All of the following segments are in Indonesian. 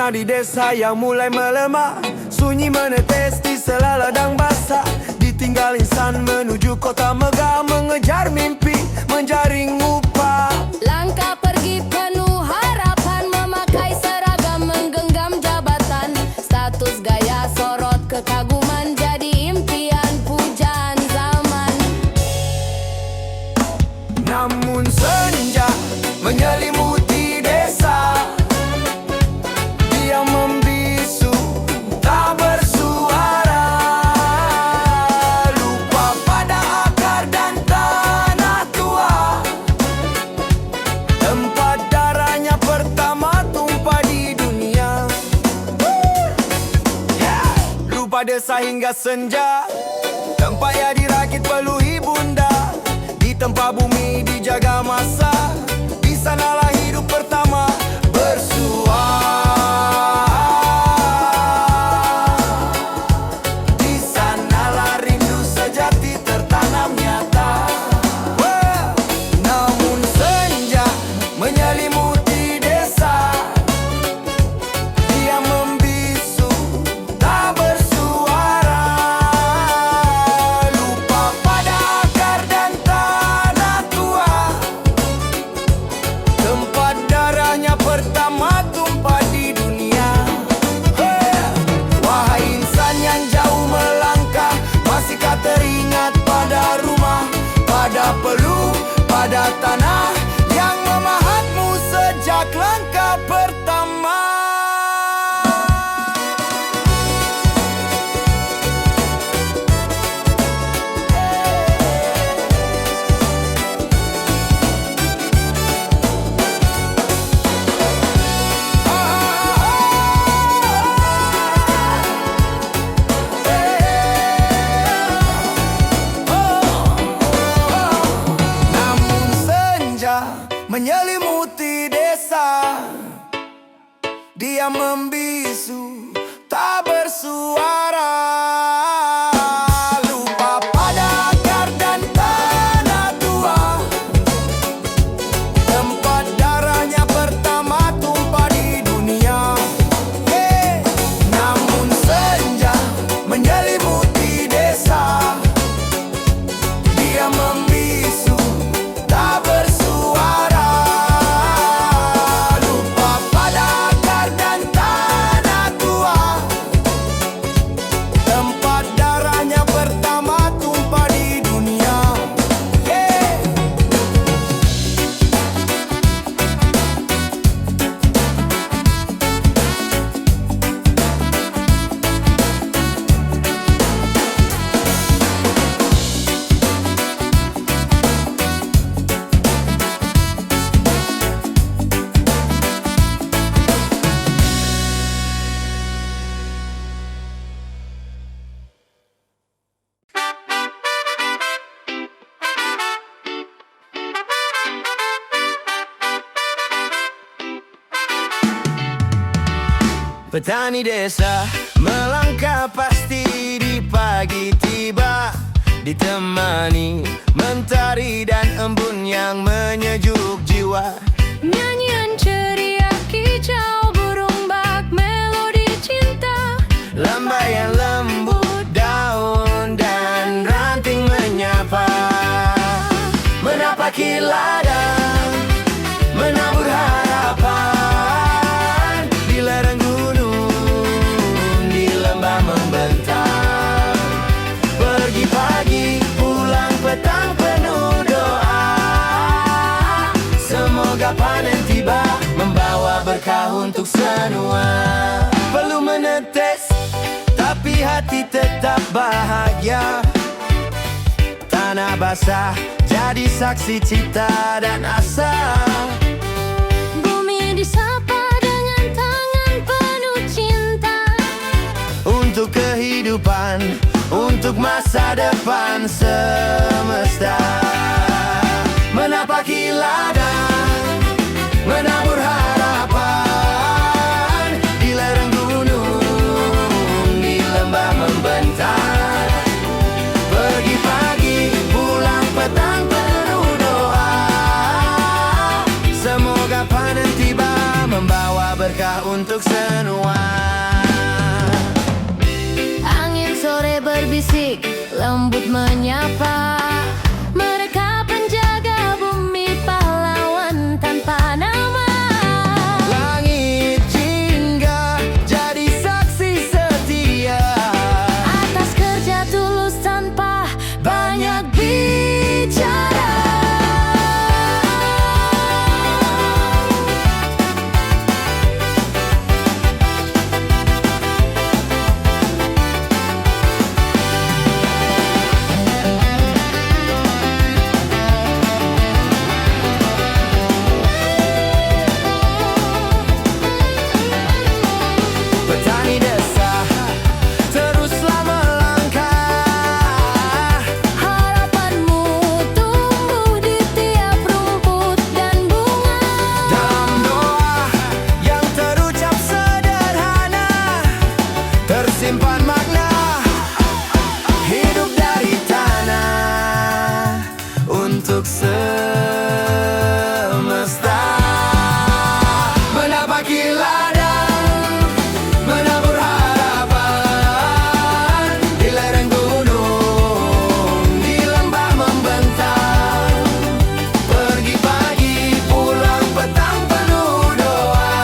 rumah di desa yang mulai melemah, sunyi menetes di sela ladang basah. Ditinggal insan menuju kota megah, mengejar mimpi, menjaring upah. Langkah pergi penuh harapan, memakai seragam, menggenggam jabatan. Status gaya sorot kekaguman, jadi impian pujaan zaman. Namun senja menyelimuti desa, dia membisu, tak bersuara. Lupa pada akar dan tanah tua, tempat darahnya pertama tumpah di dunia. Lupa desa hingga senja, tempat yang dirakit peluhi bunda. Ditempa bumi, dijaga masa, di sanalah hidup pertama bersuara. Di sanalah rindu sejati tertanam nyata. Namun senja menyelimuti desa, dia membisu, tak bersuara. Lupa pada akar dan tanah tua, tempat darahnya pertama tumpah di dunia. Wahai insan yang jauh melangkah, masihkah teringat pada rumah, pada peluk, pada tanah yang memahatmu sejak langkah pertama? Namun senja menyelimuti desa, dia membisu, tak bersuara. Lupa pada akar dan tanah tua, tempat darahnya pertama tumpah di dunia. Namun senja menyelimuti desa, dia membisu, tak bersuara. Lupa pada akar dan tanah tua, tempat darahnya pertama tumpah di dunia. Petani desa melangkah pasti di pagi tiba, ditemani mentari dan embun yang menyejuk jiwa. Nyanyian ceria kicau burung bak, melodi cinta. Lambaian lembut daun dan ranting menyapa, menapaki ladang, menabur harapan. Di lereng gunung, di lembah membentang. Pergi pagi, pulang petang penuh doa. Semoga panen tiba, membawa berkah untuk semua. Perlu menetes, tapi hati tetap bahagia. Tanah basah jadi saksi cita dan asa. Bumi disapa dengan tangan penuh cinta. Untuk kehidupan, untuk masa depan semesta. Menapaki ladang, menabur harapan. Di lereng gunung, di lembah membentang. Pergi pagi, pulang petang penuh doa. Semoga panen tiba, membawa berkah untuk semua. Angin sore berbisik, lembut menyapa. Mereka penjaga bumi, pahlawan tanpa nama. Langit jingga jadi saksi setia Atas kerja tulus tanpa banyak bicara. Petani desa teruslah melangkah. Harapanmu tumbuh di tiap rumput dan bunga. Dalam doa yang terucap sederhana tersimpan makna hidup dari tanah untuk semesta. Menapaki ladang, menabur harapan di lereng gunung, di lembah membentang. Pergi pagi, pulang petang penuh doa.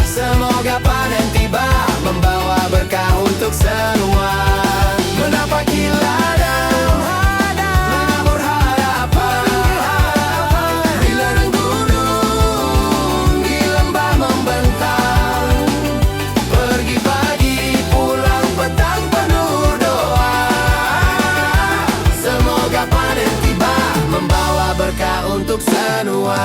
Semoga panen tiba membawa berkah untuk semua. Menapaki ladang, menabur harapan di lereng gunung, di lembah membentang. Pergi pagi, pulang petang penuh doa. Semoga panen tiba membawa berkah untuk semua.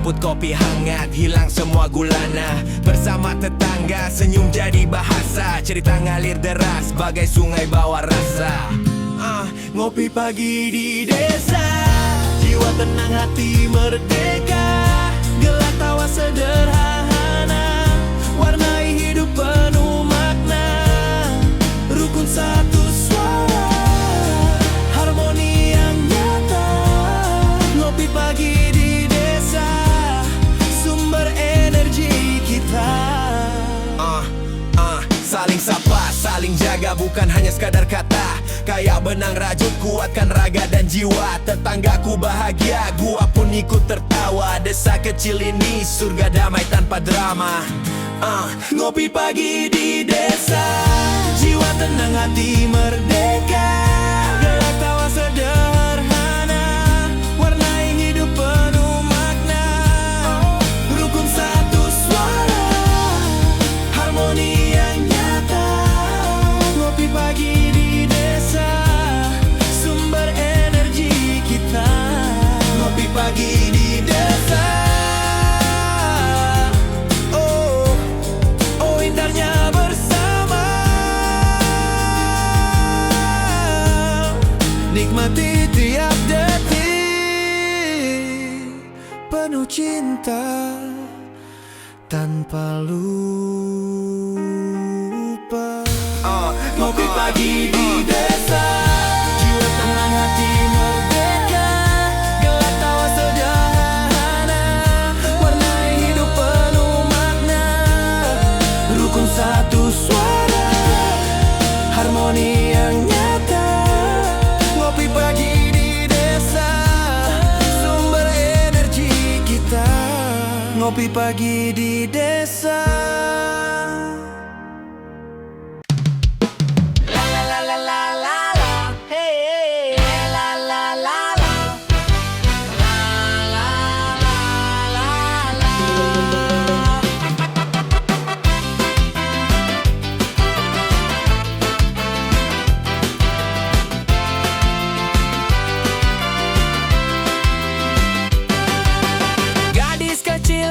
rumput kopi hangat, hilang semua gulana. Bersama tetangga, senyum jadi bahasa. Cerita ngalir deras, bagai sungai bawa rasa. Ngopi pagi di desa, jiwa tenang hati merdeka. Gelak tawa sederhana, warnai hidup penuh makna. Rukun satu suara, harmoni yang nyata. Ngopi pagi di desa, sumber energi kita. Saling sapa, saling jaga, bukan hanya sekadar kata. Kayak benang rajut, kuatkan raga dan jiwa. Tetanggaku bahagia, gua pun ikut tertawa. Desa kecil ini surga damai tanpa drama. Ngopi pagi di desa, jiwa tenang hati merdeka. Gelak tawa sederhana, warnai hidup penuh makna. Rukun satu suara, harmoni yang nyata. Ngopi pagi di desa, sumber energi kita. Ngopi pagi di desa, oh indahnya bersama. Nikmati tiap detik, penuh cinta tanpa lupa. Ngopi pagi di desa, jiwa tenang hati merdeka. Gelak tawa sederhana, warnai hidup penuh makna. Rukun satu suara, harmoni yang nyata. Ngopi pagi di desa, sumber energi kita. Ngopi pagi di desa.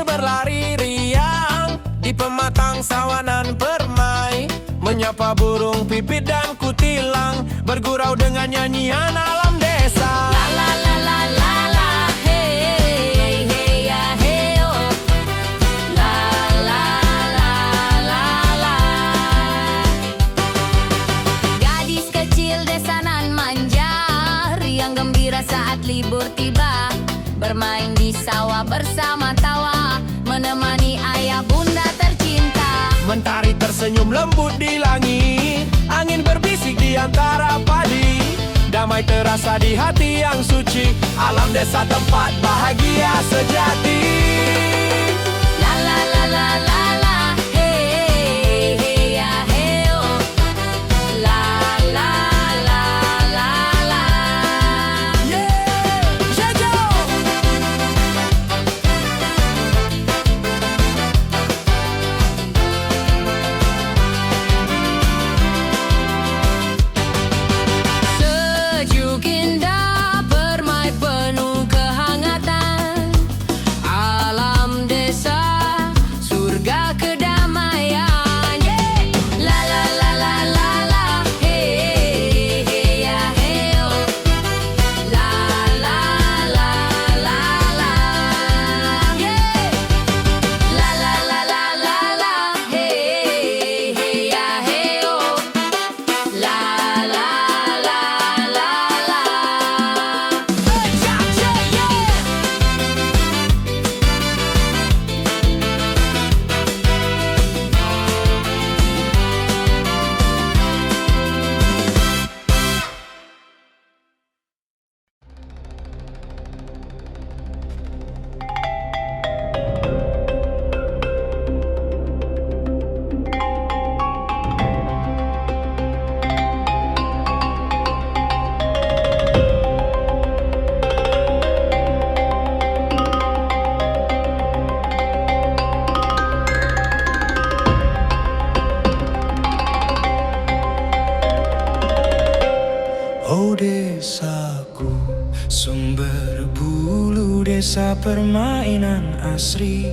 Berlari riang di pematang sawanan permai, menyapa burung pipit dan kutilang, bergurau dengan nyanyian alam desa. La la la la la la, hey hey ya hey oh. La la la la la. Gadis kecil desa nan manja, riang gembira saat libur tiba. Bermain di sawah bersama tawa, menemani ayah bunda tercinta. Mentari tersenyum lembut di langit, angin berbisik di antara padi. Damai terasa di hati yang suci, alam desa tempat bahagia sejati. La la la la la la, hey hey ya hey oh. La la la la la. Yeah, Jajo. Sejuk indah permai penuh kehangatan, alam desa surga kedamaian. Yeah. La la la la la la, hey hey ya hey oh. La la la la la. Yeah. La la la la la la, hey hey ya hey oh. La la la la la. Oh desaku, sumber bulu Bulu desa permainan asri.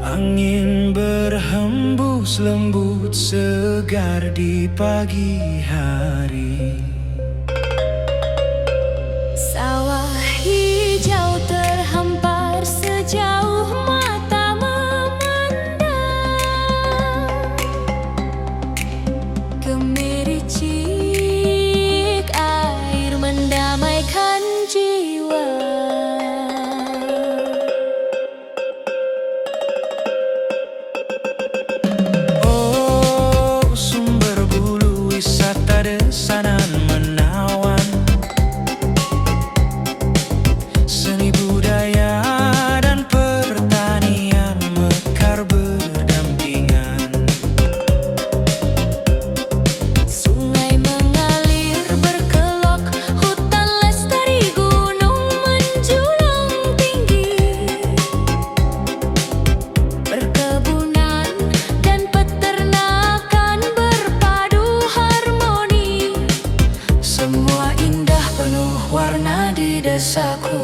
Angin berhembus lembut segar di pagi hari. Sawah hijau terhampar sejauh mata memandang. Gemericik air mendamaikan jiwa. Oh, sumber bulu wisata desanan menawan. Seni budaya dan pertanian mekar berdampingan. Sungai mengalir berkelok, hutan lestari, gunung menjulang tinggi. Perkebunan dan peternakan berpadu harmoni. Semua indah penuh warna di desaku.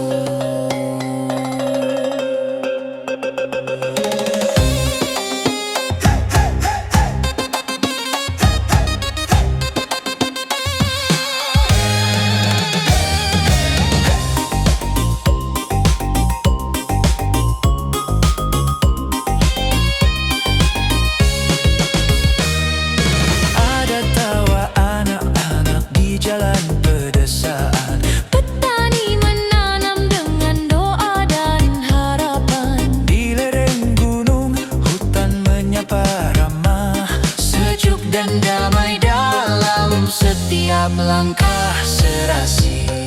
Ada tawa anak-anak di jalan pedesaan. Petani menanam dengan doa dan harapan. Di lereng gunung hutan menyapa ramah. Sejuk dan damai dalam setiap langkah serasi.